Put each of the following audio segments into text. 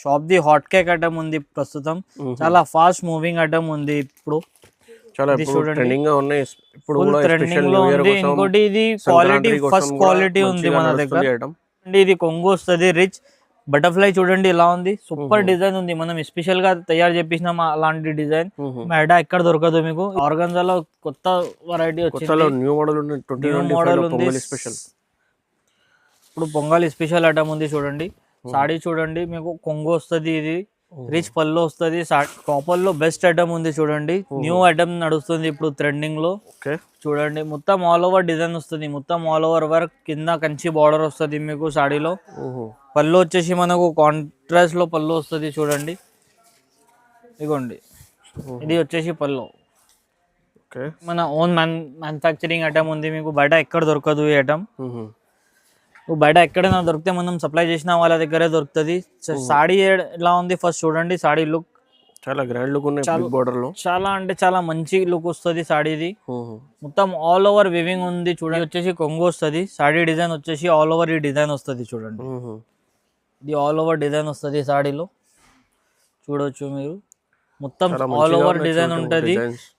Shop the hot cake item ఉంది ప్రస్తుతం. చాలా ఫాస్ట్ మూవింగ్ ఐటమ్ ఉంది ఇప్పుడు. చాలా ట్రెండింగ్ గా ఉన్నాయి ఇప్పుడు కూడా ట్రెండింగ్ లో ఉంది. ఇంకోటి ఇది క్వాలిటీ ఫస్ట్ క్వాలిటీ ఉంది మన దగ్గర. ఇది కొంగు వస్తుంది రిచ్ బటర్ఫ్లై చూడండి ఎలా ఉంది, సూపర్ డిజైన్ ఉంది. మనం స్పెషల్ గా తయారు చేపించినాం అలాంటి డిజైన్. మెడా ఎక్కడ దొరకదు మీకు. ఆర్గన్జాలో కొత్త వెరైటీ వచ్చింది, న్యూ మోడల్ ఉంది. ఇప్పుడు పొంగల్ స్పెషల్ ఐటమ్ ఉంది చూడండి. సాడీ చూడండి మీకు కొంగు వస్తుంది, ఇది రిచ్ పళ్ళు వస్తుంది. కాపర్ లో బెస్ట్ ఐటమ్ ఉంది చూడండి. న్యూ ఐటమ్ నడుస్తుంది ఇప్పుడు ట్రెండింగ్ లో. చూడండి మొత్తం ఆల్ ఓవర్ డిజైన్ వస్తుంది, మొత్తం ఆల్ ఓవర్ వర్క్, కింద కంచి బార్డర్ వస్తుంది మీకు సాడీలో. పళ్ళు వచ్చేసి మనకు కాంట్రాస్ట్ లో పళ్ళు వస్తుంది చూడండి. ఇదిగోండి ఇది వచ్చేసి పళ్ళు. మన ఓన్ మ్యానుఫ్యాక్చరింగ్ ఐటమ్ ఉంది మీకు, బయట ఎక్కడ దొరకదు ఈ ఐటమ్. బయట ఎక్కడైనా దొరికితే మనం సప్లై చేసిన వాళ్ళ దగ్గరే దొరుకుతుంది. సాడీ ఎలా ఉంది ఫస్ట్ చూడండి. సాడీ లుక్ చాలా గ్రాండ్ లుక్ ఉంది, బోర్డర్ లో చాలా అంటే చాలా మంచి లుక్ వస్తుంది సాడీది. మొత్తం ఆల్ ఓవర్ వివింగ్ ఉంది చూడండి. వచ్చేసి కొంగు వస్తుంది, సాడీ డిజైన్ వచ్చేసి ఆల్ ఓవర్ ఈ డిజైన్ వస్తుంది చూడండి. ఇది ఆల్ ఓవర్ డిజైన్ వస్తుంది సాడీలో, చూడొచ్చు మీరు. మొత్తం ఆల్ ఓవర్ డిజైన్ ఉంటుంది.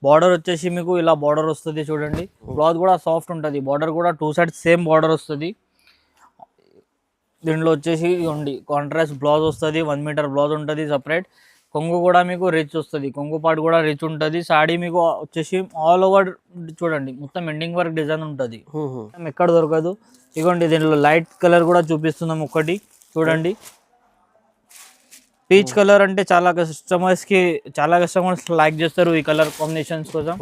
బార్డర్ వచ్చేసి మీకు ఇలా బార్డర్ వస్తుంది చూడండి. క్లాత్ కూడా సాఫ్ట్ ఉంటుంది, బార్డర్ కూడా 2 సైడ్స్ సేమ్ బార్డర్ వస్తుంది. దీంట్లో వచ్చేసి కాంట్రాస్ట్ బ్లౌజ్ వస్తుంది, 1 మీటర్ బ్లౌజ్ ఉంటుంది సపరేట్. కొంగు కూడా మీకు రిచ్ వస్తుంది, కొంగు పార్ట్ కూడా రిచ్ ఉంటుంది. సాడీ మీకు వచ్చేసి ఆల్ ఓవర్ చూడండి మొత్తం ఎండింగ్ వర్క్ డిజైన్ ఉంటుంది, ఎక్కడ దొరకదు. ఇదిగోండి దీంట్లో లైట్ కలర్ కూడా చూపిస్తున్నాం ఒకటి చూడండి. పీచ్ కలర్ అంటే చాలా కస్టమర్స్ లైక్ చేస్తారు ఈ కలర్ కాంబినేషన్స్ కోసం.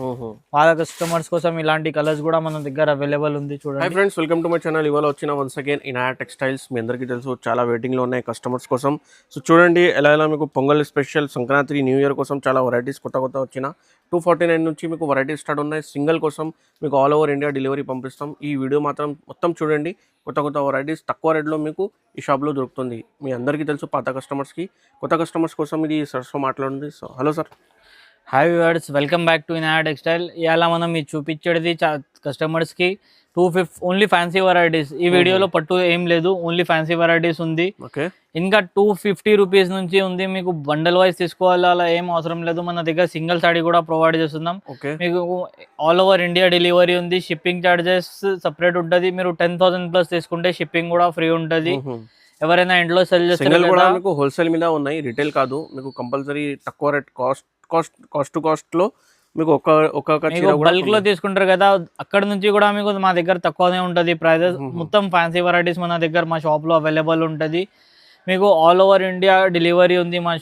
వాళ్ళ కస్టమర్స్ కోసం ఇలాంటి కలర్స్ కూడా మన దగ్గర అవైలబుల్ ఉంది చూడండి. Hi friends, welcome to my channel. ఇవాళ వచ్చిన వన్స్ అగైన్ ఇనాయా టెక్స్టైల్స్. మీ అందరికీ తెలుసు చాలా వెయిటింగ్ లో ఉన్నాయి కస్టమర్స్ కోసం. సో చూడండి ఎలా మీకు pongal special, Sankranti, new year కోసం చాలా వెరైటీస్ కొత్త వచ్చిన 249 నుంచి మీకు వెరైటీస్ స్టార్ట్ ఉన్నాయి. సింగిల్ కోసం మీకు ఆల్ ఓవర్ ఇండియా డెలివరీ పంపిస్తాం. ఈ వీడియో మాత్రం మొత్తం చూడండి, కొత్త వెరైటీస్ తక్కువ రేట్లో మీకు ఈ షాప్లో దొరుకుతుంది. మీ అందరికీ తెలుసు పాత కస్టమర్స్కి, కొత్త కస్టమర్స్ కోసం ఇది సర్స్తో మాట్లాడుతుంది. So hello sir. Hi viewers, welcome back to Inaya textile. ఇవాళ మనం ఇది చూపించేది కస్టమర్స్కి 250 ఓన్లీ ఫ్యాన్సీ వెరైటీస్. ఈ వీడియోలో పట్టు ఏం లేదు, ఓన్లీ ఫ్యాన్సీ వెరైటీస్ ఉంది. ఇంకా 250 రూపీస్ నుంచి ఉంది. మీకు బండల్ వైజ్ తీసుకోవాలి అలా ఏం అవసరం లేదు, మన దగ్గర సింగిల్ సాడీ కూడా ప్రొవైడ్ చేస్తున్నాం. మీకు ఆల్ ఓవర్ ఇండియా డెలివరీ ఉంది. షిప్పింగ్ చార్జెస్ సపరేట్ ఉంటుంది. మీరు 10,000 ప్లస్ తీసుకుంటే షిప్పింగ్ కూడా ఫ్రీ ఉంటుంది. ఎవరైనా ఇంట్లో సెల్ చేస్తారు మీకు హోల్సేల్ మీద ఉన్నాయి, రిటైల్ కాదు. మీకు కంపల్సరీ తక్కువ రేట్ కాస్ట్ లో మీకు బల్క్ లో తీసుకుంటారు కదా, అక్కడ నుంచి కూడా మీకు మా దగ్గర తక్కువనే ఉంటుంది ప్రైజెస్. మొత్తం ఫ్యాన్సీ వెరైటీస్ మన దగ్గర మా షాప్ లో అవైలబుల్ ఉంటుంది. మీకు ఆల్ ఓవర్ ఇండియా డెలివరీ ఉంది మా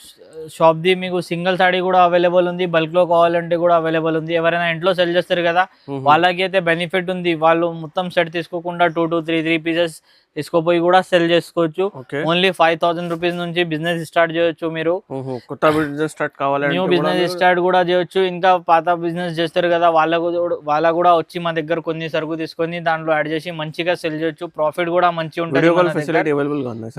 షాప్ ది. మీకు సింగిల్ సాడీ కూడా అవైలబుల్ ఉంది, బల్క్ లో కావాలంటే కూడా అవైలబుల్ ఉంది. ఎవరైనా ఇంట్లో సెల్ చేస్తారు కదా వాళ్ళకి అయితే బెనిఫిట్ ఉంది. వాళ్ళు మొత్తం సెట్ తీసుకోకుండా 2 to 3 పీసెస్ తీసుకోపోయి కూడా సెల్ చేసుకోవచ్చు. ఓన్లీ 5,000 రూపీస్ నుంచి బిజినెస్ స్టార్ట్ చేయొచ్చు. మీరు కొత్త బిజినెస్ స్టార్ట్ కావాలి, న్యూ బిజినెస్ స్టార్ట్ కూడా చేయొచ్చు. ఇంకా పాత బిజినెస్ చేస్తారు కదా వాళ్ళ కూడా వచ్చి మా దగ్గర కొన్ని సరుకు తీసుకొని దాంట్లో యాడ్ చేసి మంచిగా సెల్ చేయొచ్చు. ప్రాఫిట్ కూడా మంచి ఉంటుంది.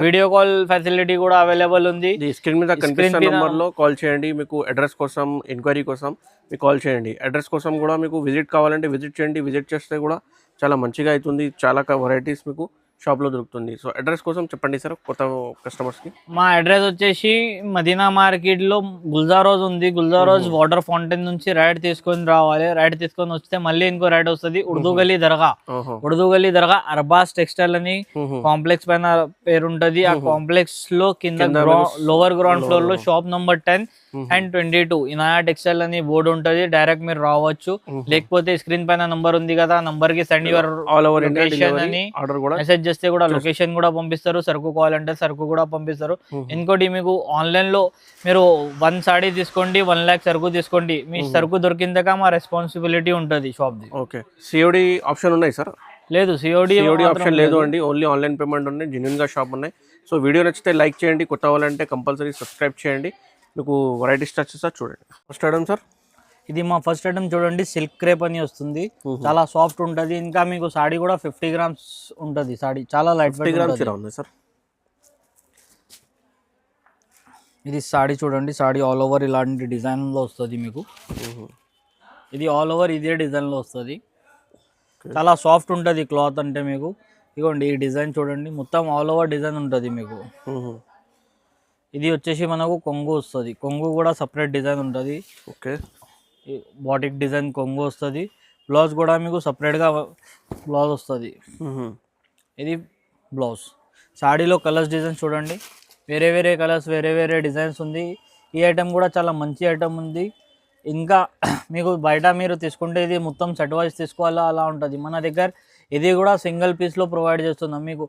వీడియో కాల్ ఫెసిలిటీ కూడా అవైలబుల్ ఉంది. స్క్రీన్ మీద కనిపిస్తున్న నంబర్ లో కాల్ చేయండి. మీకు అడ్రస్ కోసం, ఎంక్వైరీ కోసం మీకు కాల్ చేయండి. అడ్రస్ కోసం కూడా మీకు విజిట్ కావాలంటే విజిట్ చేయండి. విజిట్ చేస్తే కూడా చాలా మంచిగా అవుతుంది. చాలా వెరైటీస్ మీకు షాప్లో దొరుకుతుంది. సో అడ్రస్ కోసం చెప్పండి సార్ కొత్త కస్టమర్స్కి. మా అడ్రస్ వచ్చేసి మదీనా మార్కెట్లో గుల్జారోజ్ ఉంది. గుల్జారోజ్ వాటర్ ఫౌంటైన్ నుంచి రైట్ తీసుకొని రావాలి. రైట్ తీసుకొని వస్తే మళ్ళీ ఇంకో రైట్ వస్తుంది, ఉర్దూ గల్లీ దర్గా అర్బాస్ టెక్స్టైల్ అని కాంప్లెక్స్ పైన పేరుంటది. ఆ కాంప్లెక్స్ లో కింద లోవర్ గ్రౌండ్ ఫ్లోర్ లో shop number 10 and 22 Inaya textile అని బోర్డు ఉంటది. డైరెక్ట్ మీరు రావచ్చు. లేకపోతే స్క్రీన్ పైన నంబర్ ఉంది కదా, నంబర్ కి send your all over India అని మెసేజ్ చేస్తే కూడా లొకేషన్ కూడా పంపిస్తారు. సరుకు కావాలంటే సరుకు కూడా పంపిస్తారు. ఇంకోటి మీకు ఆన్లైన్ లో మీరు 1 సాడీ తీసుకోండి, 1 lakh సరుకు తీసుకోండి, మీ సరుకు దొరికిందాక మా రెస్పాన్సిబిలిటీ ఉంటుంది shop the. Okay, COD option ఉన్నాయి సార్? లేదు, సిఓడి ఆప్షన్ లేదు అండి, ఓన్లీ ఆన్లైన్ పేమెంట్ ఉన్నాయి. జెన్యూన్ గా షాప్ ఉన్నాయి. సో వీడియో నచ్చితే లైక్ చేయండి, కొత్త వాళ్ళంటే కంపల్సరీ సబ్స్క్రైబ్ చేయండి. మీకు వెరైటీ స్టార్ట్ చేస్తా చూడండి. ఫస్ట్ ఐటమ్ సార్, ఇది మా ఫస్ట్ ఐటమ్ చూడండి. సిల్క్ క్రేప్ అని వస్తుంది, చాలా సాఫ్ట్ ఉంటుంది. ఇంకా మీకు సాడీ కూడా 50 grams ఉంటుంది. సాడీ చాలా లైట్ వెయిట్ ఉంది సార్. ఇది సాడీ చూడండి. సాడీ ఆల్ ఓవర్ ఇలాంటి డిజైన్ లో వస్తుంది మీకు. ఇది ఆల్ ఓవర్ ఇదే డిజైన్ లో వస్తుంది. చాలా సాఫ్ట్ ఉంటుంది క్లాత్ అంటే మీకు. ఇదిగోండి ఈ డిజైన్ చూడండి, మొత్తం ఆల్ ఓవర్ డిజైన్ ఉంటుంది మీకు. ఇది వచ్చేసి మనకు కొంగు వస్తుంది. కొంగు కూడా సపరేట్ డిజైన్ ఉంటుంది. ఓకే, బాటిక్ డిజైన్ కొంగు వస్తుంది. బ్లౌజ్ కూడా మీకు సపరేట్గా బ్లౌజ్ వస్తుంది. ఇది బ్లౌజ్. సాడీలో కలర్స్ డిజైన్స్ చూడండి, వేరే వేరే కలర్స్, వేరే వేరే డిజైన్స్ ఉంది. ఈ ఐటమ్ కూడా చాలా మంచి ఐటమ్ ఉంది. ఇంకా మీకు బయట మీరు తీసుకుంటే ఇది మొత్తం సెట్ వైజ్ తీసుకోవాలా అలా ఉంటుంది. మన దగ్గర ఇది కూడా సింగిల్ పీస్లో ప్రొవైడ్ చేస్తున్నాం మీకు.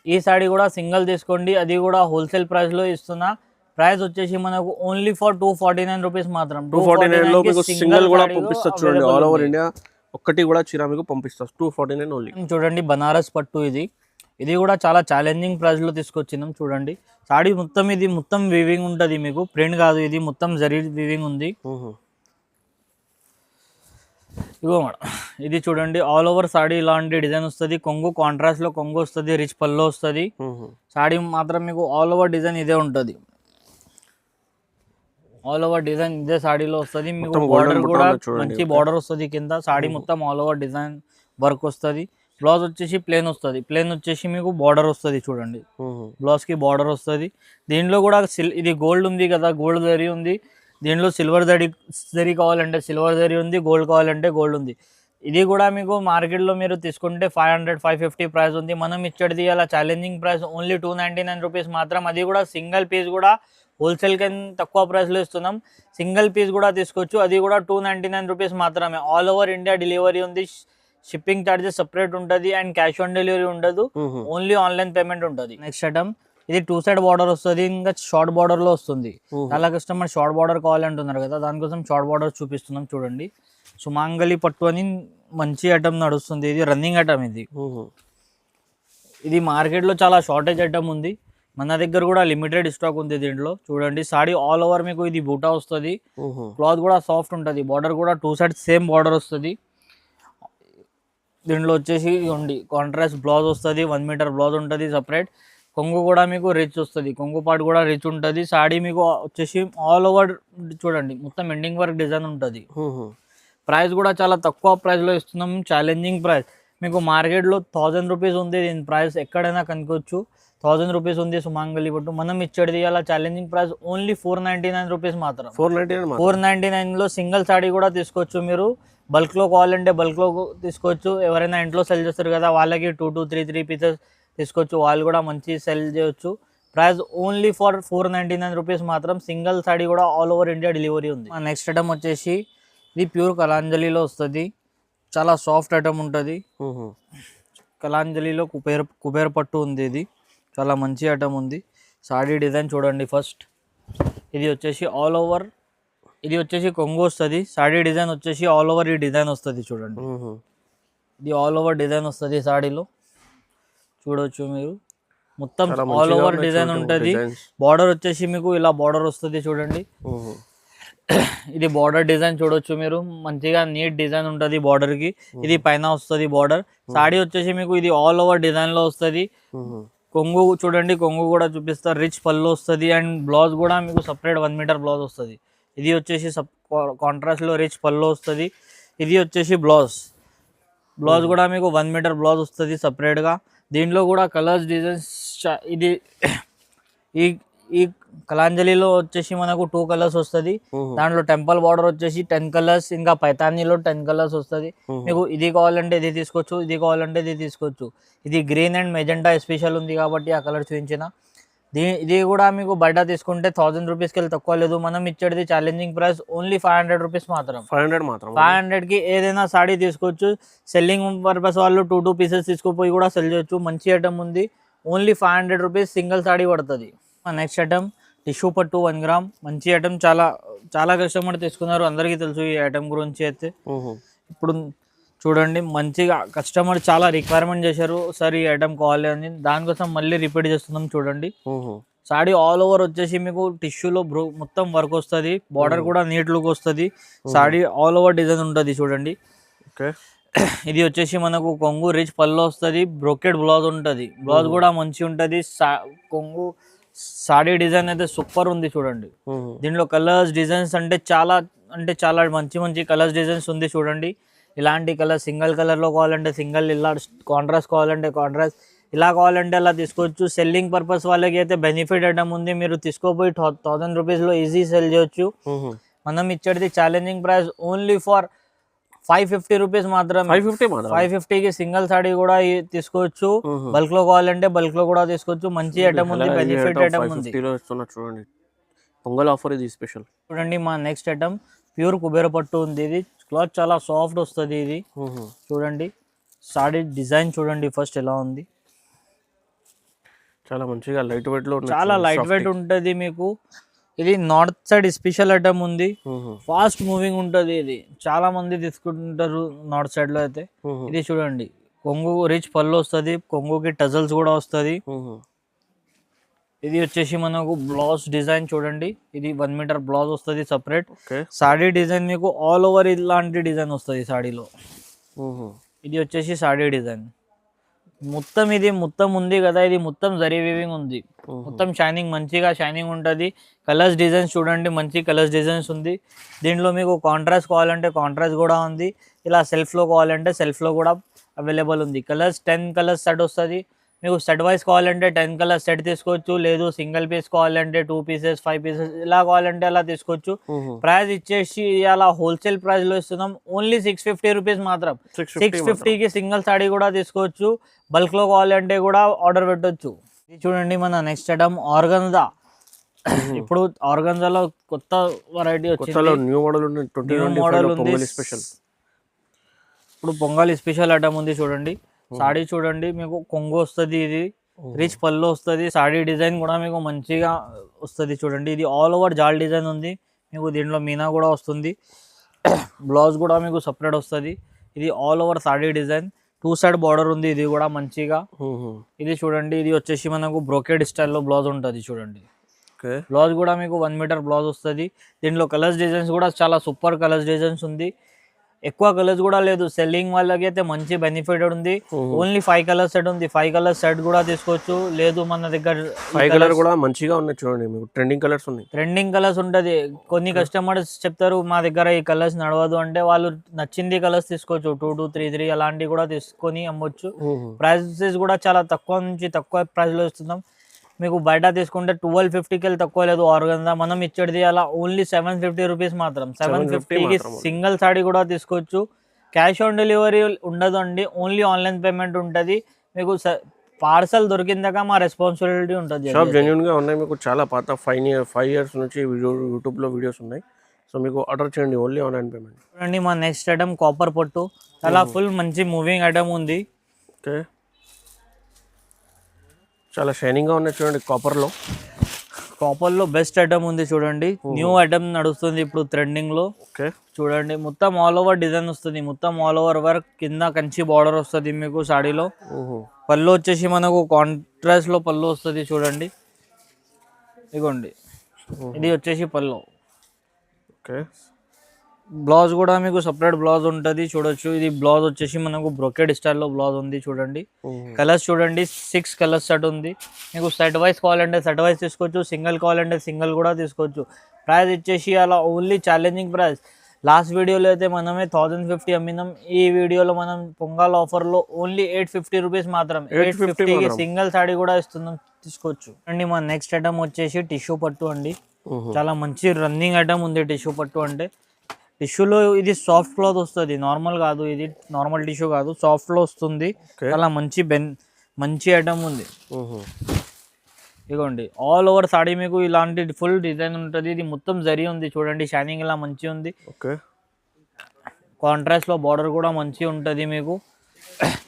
ఈ సాడీ కూడా సింగిల్ తీసుకోండి, అది కూడా హోల్సేల్ ప్రైస్లో ఇస్తున్నా. ప్రైస్ వచ్చేసి మనకు ఓన్లీ ఫర్ 249 రూపీస్ మాత్రం. 249 లో మీకు సింగిల్ కూడా పంపిస్తారు చూడండి. ఆల్ ఓవర్ ఇండియా ఒక్కటి కూడా చీర మీకు పంపిస్తారు 249 ఓన్లీ. చూడండి బనారస్ పట్టు ఇది కూడా చాలా ఛాలెంజింగ్ ప్రైస్లో తీసుకొచ్చినాం. చూడండి సాడీ మొత్తం ఇది మొత్తం వీవింగ్ ఉంటుంది మీకు, ప్రింట్ కాదు, ఇది మొత్తం జరీ వీవింగ్ ఉంది. ఇగో మేడం, ఇది చూడండి ఆల్ ఓవర్ సాడీ ఇలాంటి డిజైన్ వస్తుంది. కొంగు కాంట్రాస్ట్ లో కొంగు వస్తుంది, రిచ్ పల్లో వస్తుంది. సాడీ మాత్రం మీకు ఆల్ ఓవర్ డిజైన్ ఇదే ఉంటుంది. ఆల్ ఓవర్ డిజైన్ ఇదే సాడీలో వస్తుంది మీకు. బార్డర్ కూడా మంచి బార్డర్ వస్తుంది కింద. సాడీ మొత్తం ఆల్ ఓవర్ డిజైన్ వర్క్ వస్తుంది. బ్లౌజ్ వచ్చేసి ప్లేన్ వస్తుంది. ప్లేన్ వచ్చేసి మీకు బార్డర్ వస్తుంది చూడండి, బ్లౌజ్ కి బార్డర్ వస్తుంది. దీంట్లో కూడా ఇది గోల్డ్ ఉంది కదా, గోల్డ్ జరీ ఉంది. దీంట్లో సిల్వర్ జరీ కావాలంటే సిల్వర్ జరీ ఉంది, గోల్డ్ కావాలంటే గోల్డ్ ఉంది. ఇది కూడా మీకు మార్కెట్లో మీరు తీసుకుంటే 500-550 ప్రైస్ ఉంది. మనం ఇచ్చేది అలా ఛాలెంజింగ్ ప్రైస్ ఓన్లీ 299 రూపీస్ మాత్రం. అది కూడా సింగిల్ పీస్ కూడా హోల్సేల్ కింద తక్కువ ప్రైస్లో ఇస్తున్నాం. సింగిల్ పీస్ కూడా తీసుకోవచ్చు, అది కూడా 299 రూపీస్ మాత్రమే. ఆల్ ఓవర్ ఇండియా డెలివరీ ఉంది. షిప్పింగ్ ఛార్జెస్ సపరేట్ ఉంటుంది అండ్ క్యాష్ ఆన్ డెలివరీ ఉండదు, ఓన్లీ ఆన్లైన్ పేమెంట్ ఉంటుంది. నెక్స్ట్ ఐటమ్ ఇది 2 సైడ్ బార్డర్ వస్తుంది, ఇంకా షార్ట్ బార్డర్ లో వస్తుంది. చాలా కస్టమర్ షార్ట్ బార్డర్ కావాలంటున్నారు కదా, దానికోసం షార్ట్ బార్డర్ చూపిస్తున్నాం చూడండి. సుమాంగలి పట్టు అని మంచి ఐటమ్ నడుస్తుంది. ఇది రన్నింగ్ ఐటమ్. ఇది మార్కెట్ లో చాలా షార్టేజ్ ఐటమ్ ఉంది. మన దగ్గర కూడా లిమిటెడ్ స్టాక్ ఉంది దీంట్లో. చూడండి సాడీ ఆల్ ఓవర్ మీకు ఇది బూటా వస్తుంది. క్లాత్ కూడా సాఫ్ట్ ఉంటుంది. బార్డర్ కూడా 2 సైడ్ సేమ్ బార్డర్ వస్తుంది. దీంట్లో వచ్చేసి కాంట్రాస్ట్ బ్లౌజ్ వస్తుంది, 1 మీటర్ బ్లౌజ్ ఉంటుంది సపరేట్. కొంగు కూడా మీకు రిచ్ వస్తుంది, కొంగు పార్ట్ కూడా రిచ్ ఉంటుంది. సాడీ మీకు వచ్చేసి ఆల్ ఓవర్ చూడండి మొత్తం ఎండింగ్ వర్క్ డిజైన్ ఉంటుంది. ప్రైస్ కూడా చాలా తక్కువ ప్రైస్లో ఇస్తున్నాం, ఛాలెంజింగ్ ప్రైస్. మీకు మార్కెట్లో 1000 రూపీస్ ఉంది దీని ప్రైస్, ఎక్కడైనా కనుకోవచ్చు. 1000 రూపీస్ ఉంది సుమాంగలి పట్టు. మనం ఇచ్చేది అలా ఛాలెంజింగ్ ప్రైస్ ఓన్లీ 499 రూపీస్ మాత్రం. 499లో సింగిల్ సాడీ కూడా తీసుకోవచ్చు మీరు. బల్క్లో కావాలంటే బల్క్లో తీసుకోవచ్చు. ఎవరైనా ఇంట్లో సెల్ చేస్తారు కదా వాళ్ళకి 2-3 పీసెస్ తీసుకోవచ్చు, వాళ్ళు కూడా మంచి సెల్ చేయొచ్చు. ప్రైస్ ఓన్లీ ఫర్ 499 రూపీస్ మాత్రం. సింగిల్ సాడీ కూడా ఆల్ ఓవర్ ఇండియా డెలివరీ ఉంది. నెక్స్ట్ ఐటమ్ వచ్చేసి ఇది ప్యూర్ కలాంజలిలో వస్తుంది. చాలా సాఫ్ట్ ఐటమ్ ఉంటుంది. కలాంజలిలో కుబేర్ పట్టు ఉంది. ఇది చాలా మంచి ఐటమ్ ఉంది. సాడీ డిజైన్ చూడండి ఫస్ట్. ఇది వచ్చేసి ఆల్ ఓవర్, ఇది వచ్చేసి కొంగు వస్తుంది. సాడీ డిజైన్ వచ్చేసి ఆల్ ఓవర్ ఈ డిజైన్ వస్తుంది చూడండి. ఇది ఆల్ ఓవర్ డిజైన్ వస్తుంది సాడీలో, చూడవచ్చు మీరు. మొత్తం ఆల్ ఓవర్ డిజైన్ ఉంటుంది. బార్డర్ వచ్చేసి మీకు ఇలా బార్డర్ వస్తుంది చూడండి. ఇది బార్డర్ డిజైన్ చూడొచ్చు మీరు, మంచిగా నీట్ డిజైన్ ఉంటుంది బార్డర్ కి. ఇది పైన వస్తుంది బార్డర్. సాడీ వచ్చేసి మీకు ఇది ఆల్ ఓవర్ డిజైన్ లో వస్తుంది. కొంగు చూడండి, కొంగు కూడా చూపిస్తారు. రిచ్ పళ్ళు వస్తుంది అండ్ బ్లౌజ్ కూడా మీకు సపరేట్ 1 మీటర్ బ్లౌజ్ వస్తుంది. ఇది వచ్చేసి కాంట్రాస్ట్ లో రిచ్ పళ్ళు వస్తుంది. ఇది వచ్చేసి బ్లౌజ్ కూడా మీకు 1 మీటర్ బ్లౌజ్ వస్తుంది సపరేట్ గా. దీంట్లో కూడా కలర్స్ డిజైన్స్ ఇది ఈ కలాంజలిలో వచ్చేసి మనకు 2 కలర్స్ వస్తుంది. దాంట్లో టెంపుల్ బార్డర్ వచ్చేసి 10 కలర్స్, ఇంకా పైతానీలో 10 కలర్స్ వస్తుంది. మీకు ఇది కావాలంటే ఇది తీసుకోవచ్చు, ఇది కావాలంటే ఇది తీసుకోవచ్చు. ఇది గ్రీన్ అండ్ మెజెంటా స్పెషల్ ఉంది కాబట్టి ఆ కలర్ చూపించిన. ఇది కూడా మీకు బయట తీసుకుంటే 1000 రూపీస్కి వెళ్ళి తక్కువ లేదు. మనం ఇచ్చేది ఛాలెంజింగ్ ప్రైస్ ఓన్లీ 500 రూపీస్ మాత్రం. 500కి ఏదైనా సాడీ తీసుకోవచ్చు. సెల్లింగ్ పర్పస్ వాళ్ళు 2 పీసెస్ తీసుకుపోయి కూడా సెల్ చేయొచ్చు. మంచి ఐటమ్ ఉంది. ఓన్లీ 500 రూపీస్ సింగిల్ సాడీ పడుతుంది. నెక్స్ట్ ఐటమ్ టిష్యూ పట్టు 1 గ్రామ్. మంచి ఐటమ్, చాలా కస్టమర్ తీసుకున్నారు, అందరికీ తెలుసు ఈ ఐటమ్ గురించి. అయితే ఇప్పుడు చూడండి మంచిగా కస్టమర్ చాలా రిక్వైర్మెంట్ చేశారు, సార్ ఈ ఐటమ్ కావాలి అని. దానికోసం మళ్ళీ రిపీట్ చేస్తున్నాం చూడండి. సాడీ ఆల్ ఓవర్ వచ్చేసి మీకు టిష్యూలో మొత్తం వర్క్ వస్తుంది. బార్డర్ కూడా నీట్ లుక్ వస్తుంది. సాడీ ఆల్ ఓవర్ డిజైన్ ఉంటుంది చూడండి. ఇది వచ్చేసి మనకు కొంగు రిచ్ పళ్ళు వస్తుంది. బ్రోకెడ్ బ్లౌజ్ ఉంటుంది. బ్లౌజ్ కూడా మంచి ఉంటుంది. కొంగు సాడీ డిజైన్ అయితే సూపర్ ఉంది చూడండి. దీంట్లో కలర్స్ డిజైన్స్ అంటే చాలా మంచి కలర్స్ డిజైన్స్ ఉంది చూడండి. ఇలాంటి కలర్ సింగిల్ కలర్ లో కావాలంటే సింగిల్, ఇలా కాంట్రాస్ట్ కావాలంటే కాంట్రాస్ట్, ఇలా కావాలంటే అలా తీసుకోవచ్చు. సెల్లింగ్ పర్పస్ వాళ్ళకి అయితే బెనిఫిట్ ఐటమ్ ఉంది, మీరు తీసుకోపోయి 1000 రూపీస్లో ఈజీ సెల్ చేయొచ్చు. మనం ఇచ్చేది challenging price only for 550 rupees మాత్రం. 550కి సింగిల్ సాడీ కూడా తీసుకోవచ్చు. బల్క్ లో కావాలంటే బల్క్ లో కూడా తీసుకోవచ్చు. మంచి ఐటమ్ ఉంది, బెనిఫిట్ ఐటమ్ ఉంది. చూడండి పొంగల్ ఆఫర్ ఇది స్పెషల్. చూడండి మా నెక్స్ట్ ఐటమ్ ప్యూర్ కుబేర పట్టు ఉంది. ఇది క్లాత్ చాలా సాఫ్ట్ వస్తుంది. ఇది చూడండి సాడీ డిజైన్ చూడండి ఫస్ట్ ఎలా ఉంది. చాలా మంచిగా లైట్ వెయిట్ లో, చాలా లైట్ వెయిట్ ఉంటుంది మీకు. ఇది నార్త్ సైడ్ స్పెషల్ ఐటమ్ ఉంది, ఫాస్ట్ మూవింగ్ ఉంటుంది. ఇది చాలా మంది తీసుకుంటారు నార్త్ సైడ్ లో అయితే. ఇది చూడండి కొంగు రిచ్ పళ్ళు వస్తుంది, కొంగుకి టజల్స్ కూడా వస్తుంది. ఇది వచ్చేసి మనకు బ్లౌజ్ డిజైన్ చూడండి. ఇది 1 మీటర్ బ్లౌజ్ వస్తుంది సపరేట్. సాడీ డిజైన్ మీకు ఆల్ ఓవర్ ఇలాంటి డిజైన్ వస్తుంది సాడీలో. ఇది వచ్చేసి సాడీ డిజైన్ మొత్తం. ఇది మొత్తం ఉంది కదా, ఇది మొత్తం జరీ వీవింగ్ ఉంది. మొత్తం షైనింగ్, మంచిగా షైనింగ్ ఉంటుంది. కలర్స్ డిజైన్స్ చూడండి, మంచి కలర్స్ డిజైన్స్ ఉంది. దీంట్లో మీకు కాంట్రాస్ట్ కావాలంటే కాంట్రాస్ట్ కూడా ఉంది, ఇలా సెల్ఫ్లో కావాలంటే సెల్ఫ్లో కూడా అవైలబుల్ ఉంది. కలర్స్ 10 కలర్స్ సెట్ వస్తుంది. మీకు సెట్ వైజ్ కావాలంటే 10 కలర్స్ సెట్ తీసుకోవచ్చు, లేదు సింగిల్ పీస్ కావాలంటే 2 పీసెస్ 5 పీసెస్ ఇలా కావాలంటే అలా తీసుకోవచ్చు. ప్రైస్ ఇచ్చేసి అలా హోల్సేల్ ప్రైస్ లో ఇస్తున్నాం, ఓన్లీ 650 రూపీస్ మాత్రం. 650కి సింగిల్ సాడీ కూడా తీసుకోవచ్చు. బల్క్ లో కావాలంటే కూడా ఆర్డర్ పెట్టొచ్చు. ఇది చూడండి మన నెక్స్ట్ ఐటమ్ ఆర్గంజా. ఇప్పుడు ఆర్గంజాలో కొత్త వెరైటీ వచ్చింది, న్యూ మోడల్ ఉంది. ఇప్పుడు పొంగల్ స్పెషల్ ఐటమ్ ఉంది చూడండి. సాడీ చూడండి మీకు కొంగు వస్తుంది, ఇది రిచ్ పళ్ళు వస్తుంది. సాడీ డిజైన్ కూడా మీకు మంచిగా వస్తుంది చూడండి. ఇది ఆల్ ఓవర్ జాల్ డిజైన్ ఉంది మీకు. దీంట్లో మీనా కూడా వస్తుంది, బ్లౌజ్ కూడా మీకు సపరేట్ వస్తుంది. ఇది all over saree design, 2 side border ఉంది. ఇది కూడా మంచిగా. ఇది చూడండి, ఇది వచ్చేసి మనకు బ్రోకెడ్ స్టైల్లో బ్లౌజ్ ఉంటుంది చూడండి. బ్లౌజ్ కూడా మీకు 1 మీటర్ బ్లౌజ్ వస్తుంది. దీంట్లో కలర్స్ డిజైన్స్ కూడా చాలా సూపర్ కలర్స్ డిజైన్స్ ఉంది. ఎక్కువ కలర్స్ కూడా లేదు, సెల్లింగ్ వాళ్ళకి అయితే మంచి బెనిఫిట్ ఉంది. ఓన్లీ 5 కలర్స్ సెట్ ఉంది. 5 కలర్స్ సెట్ కూడా తీసుకోవచ్చు, లేదు మన దగ్గర 5 కలర్ కూడా మంచిగా ఉన్నాయి చూడండి. మీకు ట్రెండింగ్ కలర్స్ ఉన్నాయి, ట్రెండింగ్ కలర్స్ ఉంటుంది. కొన్ని కస్టమర్స్ చెప్తారు మా దగ్గర ఈ కలర్స్ నడవదు అంటే, వాళ్ళు నచ్చింది కలర్స్ తీసుకోవచ్చు. 2233 అలాంటివి కూడా తీసుకొని అమ్మొచ్చు. ప్రైసెస్ కూడా చాలా తక్కువ నుంచి తక్కువ ప్రైస్ లో ఇస్తున్నాం. మీకు బయట తీసుకుంటే 1250కి తక్కువ లేదు ఆర్గంజా. మనం ఇచ్చేది అలా ఓన్లీ 750 రూపీస్ మాత్రం. 750కి సింగిల్ సాడీ కూడా తీసుకోవచ్చు. క్యాష్ ఆన్ డెలివరీ ఉండదు అండి, ఓన్లీ ఆన్లైన్ పేమెంట్ ఉంటుంది. మీకు పార్సల్ దొరికిందాక మా రెస్పాన్సిబిలిటీ ఉంటుంది. షాప్ జెన్యూన్ గా ఉన్నాయి. మీకు చాలా పాత 5 ఇయర్స్ నుంచి యూట్యూబ్ లో వీడియోస్ ఉన్నాయి. సో మీకు ఆర్డర్ చేయండి, ఓన్లీ ఆన్లైన్ పేమెంట్. చూడండి మా నెక్స్ట్ ఐటమ్ కాపర్ పట్టు, చాలా ఫుల్ మంచి మూవింగ్ ఐటమ్ ఉంది. ఓకే, చాలా షైనింగ్ గా ఉన్నాయి చూడండి. కాపర్ లో బెస్ట్ ఐటమ్ ఉంది చూడండి. న్యూ ఐటమ్ నడుస్తుంది ఇప్పుడు ట్రెండింగ్ లో. చూడండి మొత్తం ఆల్ ఓవర్ డిజైన్ వస్తుంది, మొత్తం ఆల్ ఓవర్ వర్క్, కింద కంచి బార్డర్ వస్తుంది మీకు సాడీలో. పళ్ళు వచ్చేసి మనకు కాంట్రాస్ట్ లో పళ్ళు వస్తుంది చూడండి. ఇదిగోండి, ఇది వచ్చేసి పళ్ళు. బ్లౌజ్ కూడా మీకు సపరేట్ బ్లౌజ్ ఉంటుంది చూడొచ్చు. ఇది బ్లౌజ్ వచ్చేసి మనకు బ్రోకెడ్ స్టైల్లో బ్లౌజ్ ఉంది చూడండి. కలర్స్ చూడండి, 6 కలర్స్ సెట్ ఉంది. మీకు సెట్ వైజ్ కావాలంటే సెట్ వైజ్ తీసుకోవచ్చు, సింగిల్ కావాలంటే సింగిల్ కూడా తీసుకోవచ్చు. ప్రైస్ ఇచ్చేసి అలా ఓన్లీ ఛాలెంజింగ్ ప్రైస్. లాస్ట్ వీడియోలో అయితే మనమే 1050 అమ్మినాం, ఈ వీడియోలో మనం పొంగల్ ఆఫర్లో ఓన్లీ 850 రూపీస్ మాత్రం. 850కి సింగిల్ సాడీ కూడా ఇస్తున్నాం, తీసుకోవచ్చు అండి. మా నెక్స్ట్ ఐటమ్ వచ్చేసి టిష్యూ పట్టు అండి. చాలా మంచి రన్నింగ్ ఐటమ్ ఉంది టిష్యూ పట్టు అంటే. టిష్యూలో ఇది సాఫ్ట్ క్లాత్ వస్తుంది, నార్మల్ కాదు, ఇది నార్మల్ టిష్యూ కాదు, సాఫ్ట్ లో వస్తుంది. చాలా మంచి ఐటమ్ ఉంది. ఇదిగోండి ఆల్ ఓవర్ సాడీ మీకు ఇలాంటి ఫుల్ డిజైన్ ఉంటుంది. ఇది మొత్తం జరీ ఉంది చూడండి, షైనింగ్ ఇలా మంచి ఉంది. కాంట్రాస్ట్ లో బార్డర్ కూడా మంచి ఉంటుంది మీకు.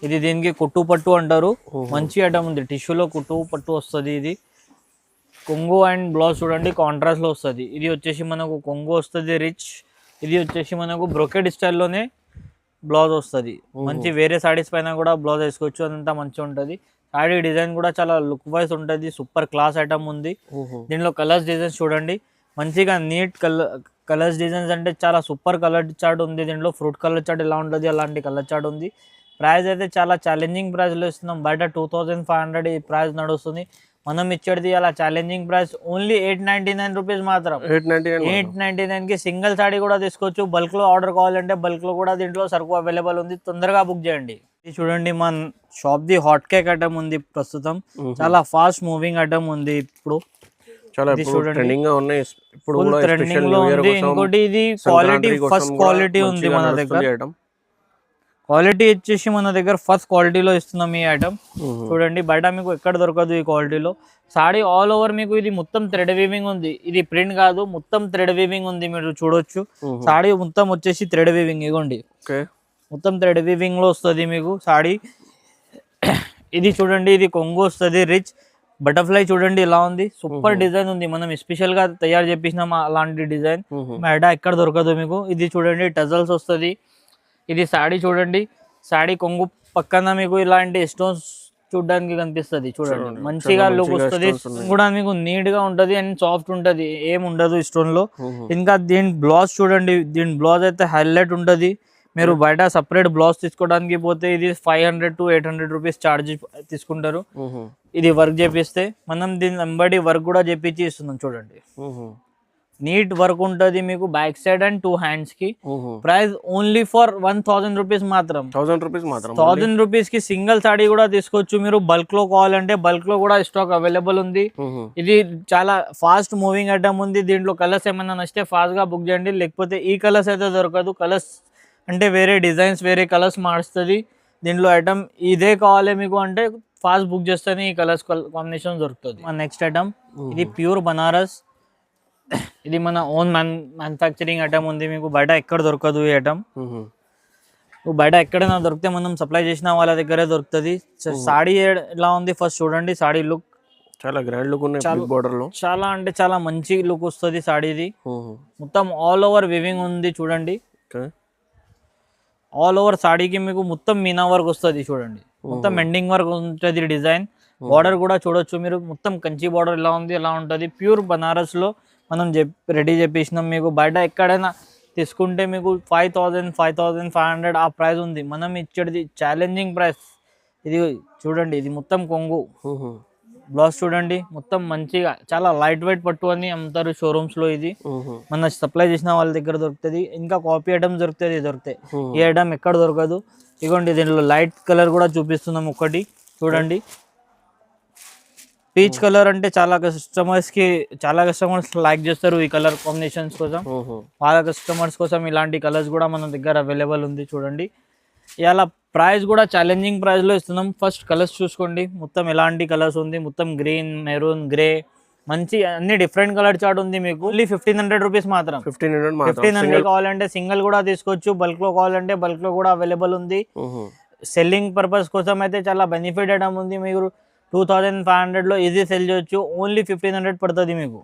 ఇది దీనికి కుట్టు పట్టు అంటారు, మంచి ఐటమ్ ఉంది. టిష్యూలో కుట్టు పట్టు వస్తుంది. ఇది కొంగు అండ్ బ్లౌజ్ చూడండి కాంట్రాస్ట్ లో వస్తుంది. ఇది వచ్చేసి మనకు కొంగు వస్తుంది రిచ్. ఇది వచ్చేసి మనకు బ్రోకెడ్ స్టైల్లోనే బ్లౌజ్ వస్తుంది. మంచి వేరే సాడీస్ పైన కూడా బ్లౌజ్ వేసుకోవచ్చు, అదంతా మంచిగా ఉంటుంది. సాడీ డిజైన్ కూడా చాలా లుక్ వైజ్ ఉంటుంది, సూపర్ క్లాస్ ఐటమ్ ఉంది. దీనిలో కలర్స్ డిజైన్స్ చూడండి, మంచిగా నీట్ కలర్స్ డిజైన్స్ అంటే చాలా సూపర్ కలర్ చార్ట్ ఉంది. దీంట్లో ఫ్రూట్ కలర్ చార్ట్ ఎలా ఉంటుంది అలాంటి కలర్ చార్ట్ ఉంది. ప్రైస్ అయితే చాలా ఛాలెంజింగ్ ప్రైస్లో ఇస్తున్నాం. బయట 2500 ఈ ప్రైస్ నడుస్తుంది, మనం ఇచ్చేది అలా ఛాలెంజింగ్ ప్రైస్ ఓన్లీ 899 రూపీస్ మాత్రం. 899కి సింగిల్ సాడీ కూడా తీసుకోవచ్చు. బల్క్ లో ఆర్డర్ కావాలంటే బల్క్ లో కూడా దీంట్లో సరుకు అవైలబుల్ ఉంది, తొందరగా బుక్ చేయండి. ఇది చూడండి మన shop the hot cake item ఉంది ప్రస్తుతం. చాలా ఫాస్ట్ మూవింగ్ ఐటమ్ ఉంది ఇప్పుడు. చాలా ట్రెండింగ్ గా ఉన్నాయి ఇప్పుడు కూడా, ట్రెండింగ్ లో ఉంది. ఇంకోటి ఇది క్వాలిటీ ఫస్ట్ క్వాలిటీ ఉంది మన దగ్గర. క్వాలిటీ వచ్చేసి మన దగ్గర ఫస్ట్ క్వాలిటీలో ఇస్తున్నాం ఈ ఐటమ్. చూడండి బయట మీకు ఎక్కడ దొరకదు ఈ క్వాలిటీలో. సాడీ ఆల్ ఓవర్ మీకు ఇది మొత్తం థ్రెడ్ వీవింగ్ ఉంది. ఇది ప్రింట్ కాదు, మొత్తం థ్రెడ్ వీవింగ్ ఉంది, మీరు చూడొచ్చు. సాడీ మొత్తం వచ్చేసి థ్రెడ్ వీవింగ్. ఇగోండి మొత్తం థ్రెడ్ వీవింగ్ లో వస్తుంది మీకు సాడీ. ఇది చూడండి, ఇది కొంగు వస్తుంది రిచ్. బటర్ఫ్లై చూడండి ఎలా ఉంది, సూపర్ డిజైన్ ఉంది. మనం స్పెషల్ గా తయారు చేపించినాం అలాంటి డిజైన్. బయట ఎక్కడ దొరకదు మీకు. ఇది చూడండి టజల్స్ వస్తుంది. ఇది సాడీ చూడండి, సాడీ కొంగు పక్కన మీకు ఇలాంటి స్టోన్స్ చూడడానికి కనిపిస్తుంది. చూడండి మంచిగా లుక్ వస్తుంది కూడా, మీకు నీట్ గా ఉంటది అండ్ సాఫ్ట్ ఉంటది, ఏం ఉండదు స్టోన్ లో. ఇంకా దీని బ్లౌజ్ చూడండి, దీని బ్లౌజ్ అయితే హైలైట్ ఉంటది. మీరు బయట సపరేట్ బ్లౌజ్ తీసుకోవడానికి పోతే ఇది 500 to 800 రూపీస్ ఛార్జ్ తీసుకుంటారు. ఇది వర్క్ చేపిస్తే మనం దీని వెంబడి వర్క్ కూడా చేపించి ఇస్తున్నాం. చూడండి నీట్ వర్క్ ఉంటది మీకు బ్యాక్ సైడ్ అండ్ 2 హ్యాండ్స్ కి. ప్రైస్ ఓన్లీ ఫర్ 1000 రూపీస్ మాత్రం. 1000 రూపీస్ కి సింగిల్ సాడీ కూడా తీసుకోవచ్చు మీరు. బల్క్ లో కావాలంటే బల్క్ లో కూడా స్టాక్ అవైలబుల్ ఉంది. ఇది చాలా ఫాస్ట్ మూవింగ్ ఐటమ్ ఉంది. దీంట్లో కలర్స్ ఏమైనా నచ్చితే ఫాస్ట్ గా బుక్ చేయండి, లేకపోతే ఈ కలర్స్ అయితే దొరకదు. కలర్స్ అంటే వేరే డిజైన్స్ వేరే కలర్స్ మారుస్తుంది దీంట్లో ఐటమ్. ఇదే కావాలి మీకు అంటే ఫాస్ట్ బుక్ చేస్తేనే ఈ కలర్స్ కాంబినేషన్ దొరుకుతుంది. మన నెక్స్ట్ ఐటమ్ ఇది ప్యూర్ బనారస్. ఇది మన ఓన్ మ్యానుఫ్యాక్చరింగ్ ఐటమ్ ఉంది. మీకు బయట ఎక్కడ దొరకదు ఈ ఐటమ్. బయట ఎక్కడైనా దొరికితే మనం సప్లై చేసిన వాళ్ళ దగ్గరే దొరుకుతుంది. సాడీ ఎలా ఉంది ఫస్ట్ చూడండి. సాడీ లుక్ చాలా గ్రాండ్ లుక్ ఉంది, బోర్డర్ లో చాలా అంటే చాలా మంచి లుక్ వస్తుంది సాడీది. మొత్తం ఆల్ ఓవర్ వివింగ్ ఉంది చూడండి. ఆల్ ఓవర్ సాడీకి మీకు మొత్తం మీనా వర్క్ వస్తుంది చూడండి. మొత్తం ఎండింగ్ వర్క్ ఉంటుంది డిజైన్. బార్డర్ కూడా చూడొచ్చు మీరు, మొత్తం కంచి బార్డర్ ఎలా ఉంది ఎలా ఉంటుంది. ప్యూర్ బనారస్ లో మనం రెడీ చేపించినాం. మీకు బయట ఎక్కడైనా తీసుకుంటే మీకు 5000 5500 ఆ ప్రైస్ ఉంది. మనం ఇచ్చేది ఛాలెంజింగ్ ప్రైస్. ఇది చూడండి, ఇది మొత్తం కొంగు. బ్లౌజ్ చూడండి మొత్తం మంచిగా చాలా లైట్ వెయిట్ పట్టు అని అమ్ముతారు షోరూమ్స్ లో. ఇది మన సప్లై చేసిన వాళ్ళ దగ్గర దొరుకుతుంది. ఇంకా కాపీ ఐటమ్స్ దొరుకుతాయి. ఈ ఐటమ్ ఎక్కడ దొరకదు. ఇగోండి దీంట్లో లైట్ కలర్ కూడా చూపిస్తున్నాం ఒకటి చూడండి. పీచ్ కలర్ అంటే చాలా కస్టమర్స్ లైక్ చేస్తారు ఈ కలర్ కాంబినేషన్స్ కోసం. వాళ్ళ కస్టమర్స్ కోసం ఇలాంటి కలర్స్ కూడా మన దగ్గర అవైలబుల్ ఉంది చూడండి. ఇలా ప్రైస్ కూడా ఛాలెంజింగ్ ప్రైస్ లో ఇస్తున్నాం. ఫస్ట్ కలర్స్ చూసుకోండి, మొత్తం ఎలాంటి కలర్స్ ఉంది. మొత్తం గ్రీన్, మెరూన్, గ్రే, మంచి అన్ని డిఫరెంట్ కలర్ చార్ట్ ఉంది మీకు. ఓన్లీ 1500 రూపీస్ మాత్రం. 1500 కావాలంటే సింగిల్ కూడా తీసుకోవచ్చు, బల్క్ లో కావాలంటే బల్క్ లో కూడా అవైలబుల్ ఉంది. సెల్లింగ్ పర్పస్ కోసం అయితే చాలా బెనిఫిట్ ఐటమ్ ఉంది. మీరు 2500 లో ఈజీ సెల్ చేయొచ్చు. ఓన్లీ 1500 పడుతుంది మీకు.